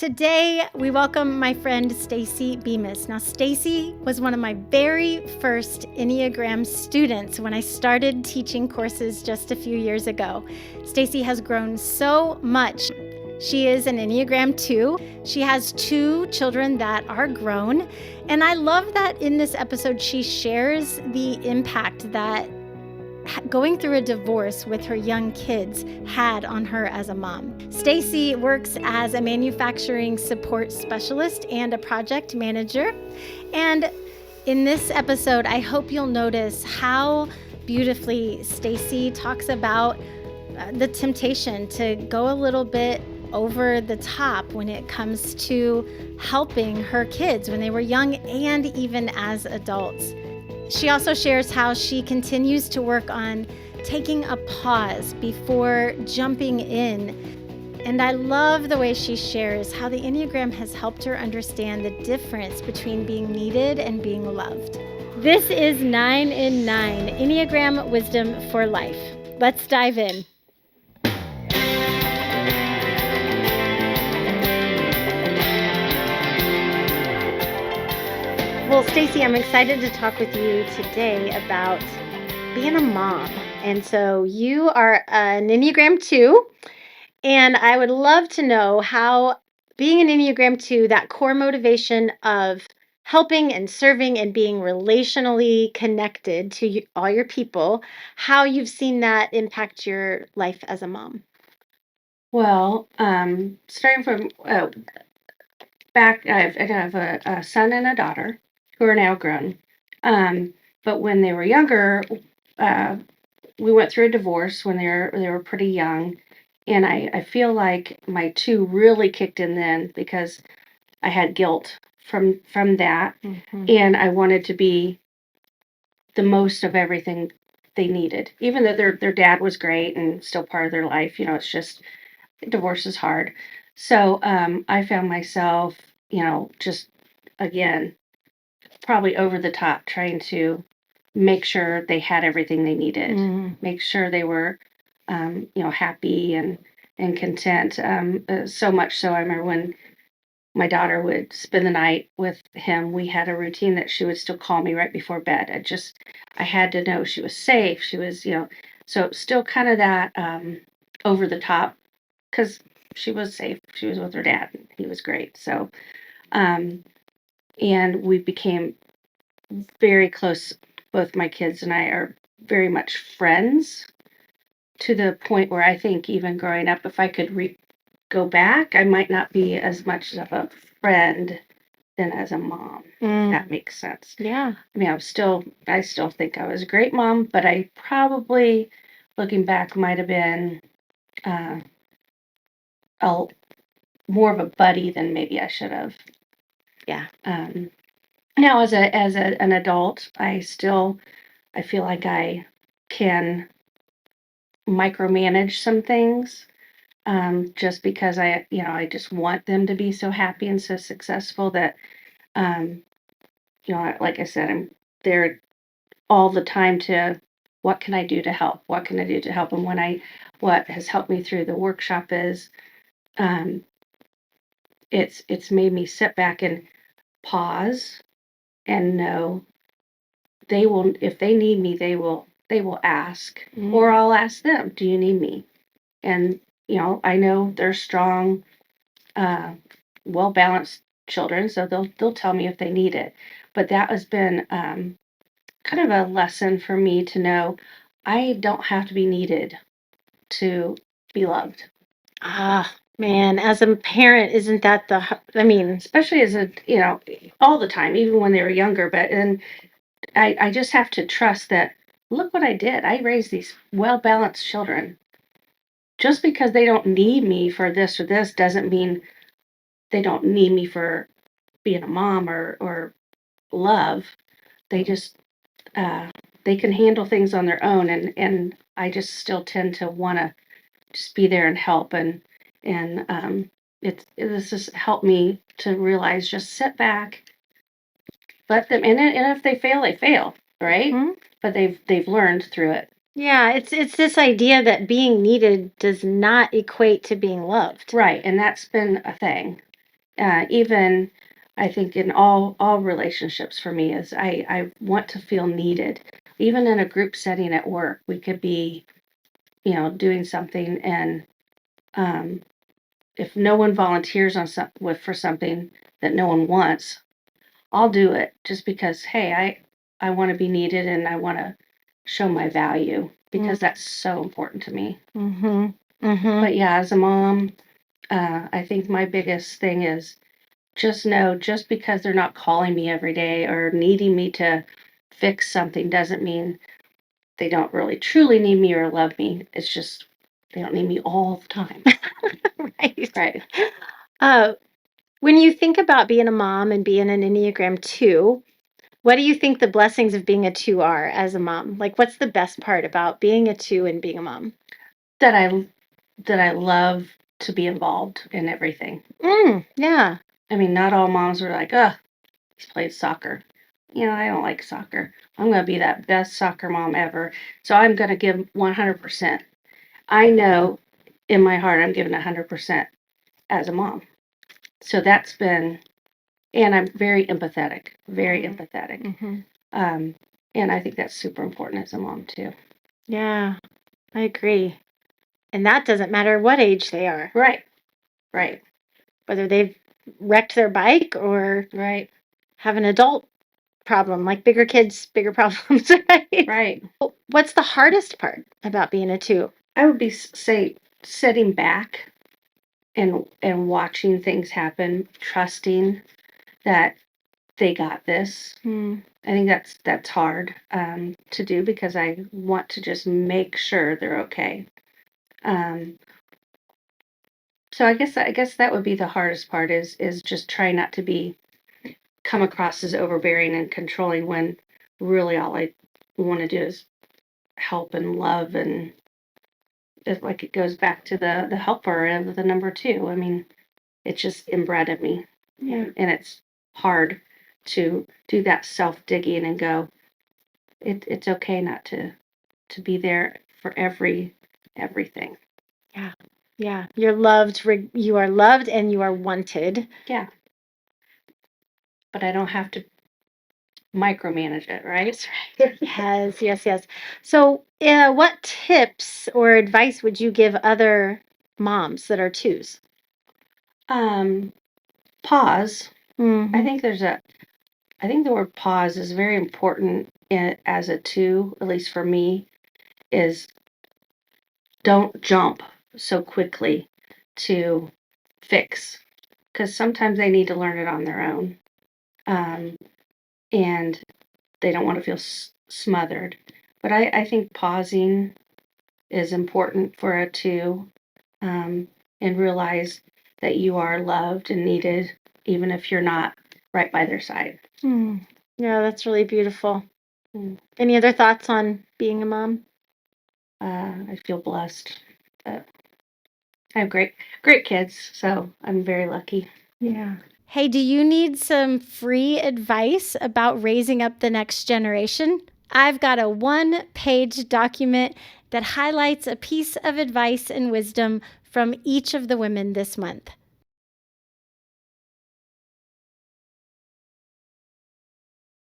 Today, we welcome my friend Staci Bemis. Now, Staci was one of my very first Enneagram students when I started teaching courses just a few years ago. Staci has grown so much. She is an Enneagram 2. She has 2 children that are grown. And I love that in this episode, she shares the impact that going through a divorce with her young kids had on her as a mom. Staci works as a manufacturing support specialist and a project manager. And in this episode, I hope you'll notice how beautifully Staci talks about the temptation to go a little bit over the top when it comes to helping her kids when they were young and even as adults. She also shares how she continues to work on taking a pause before jumping in. And I love the way she shares how the Enneagram has helped her understand the difference between being needed and being loved. This is 9 in 9, Enneagram Wisdom for Life. Let's dive in. Well, Staci, I'm excited to talk with you today about being a mom. And so you are an Enneagram 2, and I would love to know how being an Enneagram 2, that core motivation of helping and serving and being relationally connected to all your people, how you've seen that impact your life as a mom. Well, starting from back, I have a son and a daughter who are now grown. But when they were younger, we went through a divorce when they were pretty young, and I feel like my 2 really kicked in then because I had guilt from that, and I wanted to be the most of everything they needed, even though their dad was great and still part of their life. It's just divorce is hard. So I found myself, just again, probably over the top trying to make sure they had everything they needed, make sure they were, happy and content. So much so, I remember when my daughter would spend the night with him, we had a routine that she would still call me right before bed. I had to know she was safe. She was, so still kind of that over the top because she was safe. She was with her dad. And he was great. So, and we became very close. Both my kids and I are very much friends to the point where I think even growing up, if I could go back, I might not be as much of a friend than as a mom. If that makes sense. Yeah. I mean, I still think I was a great mom, but I probably, looking back, might have been more of a buddy than maybe I should have. Yeah. Now, as an adult, I feel like I can micromanage some things, just because I just want them to be so happy and so successful that, like I said, I'm there all the time to, what can I do to help? What can I do to help? And what has helped me through the workshop is, it's made me sit back and pause and know they will, if they need me, they will ask, or I'll ask them, do you need me? And, I know they're strong, well-balanced children, so they'll tell me if they need it. But that has been kind of a lesson for me to know I don't have to be needed to be loved. Man, as a parent, isn't that Especially as all the time, even when they were younger, and I just have to trust that, look what I did. I raised these well-balanced children. Just because they don't need me for this or this doesn't mean they don't need me for being a mom or love. They just, they can handle things on their own, and I just still tend to want to just be there and help, and this has helped me to realize, just sit back, let them, and if they fail, they fail, right? But they've learned through it. Yeah, it's this idea that being needed does not equate to being loved. Right, and that's been a thing. Even I think in all relationships for me is I want to feel needed. Even in a group setting at work, we could be, doing something, and um, if no one volunteers for something that no one wants, I'll do it just because, hey, I want to be needed and I want to show my value because that's so important to me. Mm-hmm. Mm-hmm. But yeah, as a mom, I think my biggest thing is just know just because they're not calling me every day or needing me to fix something doesn't mean they don't really truly need me or love me. It's just they don't need me all the time. Right. Right. When you think about being a mom and being an Enneagram 2, what do you think the blessings of being a 2 are as a mom? Like, what's the best part about being a 2 and being a mom? That I love to be involved in everything. Yeah. I mean, not all moms are like, ugh, he's played soccer. I don't like soccer. I'm going to be that best soccer mom ever. So I'm going to give 100%. I know in my heart I'm giving 100% as a mom. So that's been, and I'm very empathetic, very empathetic. Mm-hmm. And I think that's super important as a mom too. Yeah, I agree. And that doesn't matter what age they are. Right. Right. Whether they've wrecked their bike or Right. have an adult problem, like bigger kids, bigger problems, right? Right. What's the hardest part about being a 2? I would say sitting back and watching things happen, trusting that they got this. I think that's hard to do because I want to just make sure they're okay. So I guess that would be the hardest part is just try not to come across as overbearing and controlling when really all I want to do is help and love, and it's like it goes back to the helper of the number 2. I mean, it's just inbred in me. Yeah. And it's hard to do that self-digging and go, it's okay not to be there for everything. Yeah. Yeah. You're loved. You are loved and you are wanted. Yeah. But I don't have to micromanage it, right? That's right. Yes, yes, yes. So, what tips or advice would you give other moms that are 2s? Pause. Mm-hmm. I think the word pause is very important as a 2, at least for me, is don't jump so quickly to fix, because sometimes they need to learn it on their own. And they don't want to feel smothered. But I think pausing is important for a 2, and realize that you are loved and needed, even if you're not right by their side. Yeah, that's really beautiful. Any other thoughts on being a mom? I feel blessed. I have great kids, so I'm very lucky. Yeah. Hey, do you need some free advice about raising up the next generation? I've got a 1-page document that highlights a piece of advice and wisdom from each of the women this month.